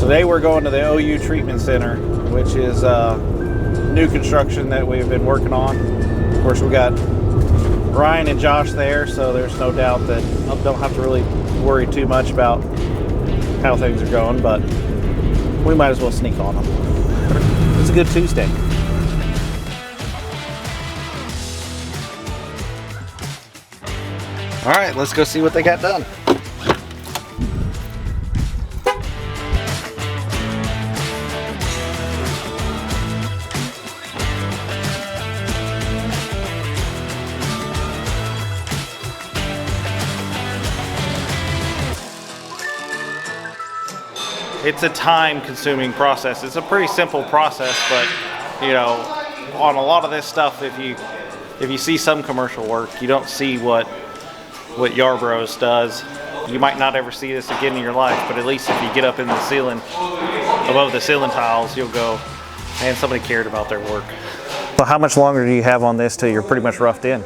Today we're going to the OU Treatment Center, which is new construction that we've been working on. Of course, we got Ryan and Josh there, so there's no doubt that I don't have to really worry too much about how things are going, but we might as well sneak on them. It's a good Tuesday. All right, let's go see what they got done. It's a time-consuming process. It's a pretty simple process, but you know, on a lot of this stuff, if you see some commercial work, you don't see what Yarbrough does. You might not ever see this again in your life, but at least if you get up in the ceiling, above the ceiling tiles, you'll go, man, somebody cared about their work. So how much longer do you have on this till you're pretty much roughed in?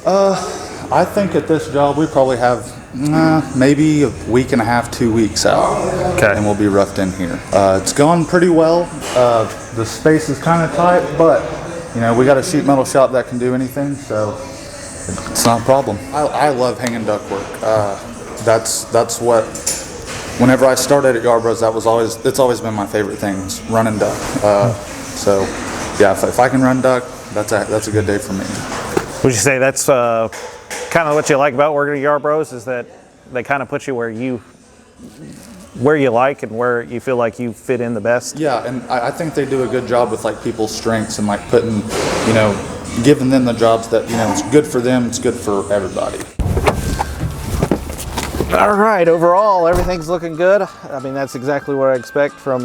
I think at this job we probably have maybe a week and a half, 2 weeks out, okay, and we'll be roughed in here. It's gone pretty well. The space is kind of tight, but you know, we got a sheet metal shop that can do anything, so it's not a problem. I love hanging ductwork. That's what. Whenever I started at Yarbrough, it's always been my favorite thing, is running duct. So yeah, if I can run duct, that's a good day for me. Would you say that's kind of what you like about working at Yarbrough, is that they kind of put you where you like and where you feel like you fit in the best? Yeah, and I think they do a good job with like people's strengths and like putting, you know, giving them the jobs that, you know, it's good for them, it's good for everybody. All right, overall everything's looking good. I mean, that's exactly what I expect from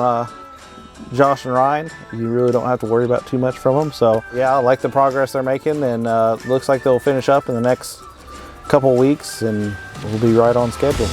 Josh and Ryan. You really don't have to worry about too much from them. So yeah, I like the progress they're making, and looks like they'll finish up in the next couple weeks, and we'll be right on schedule.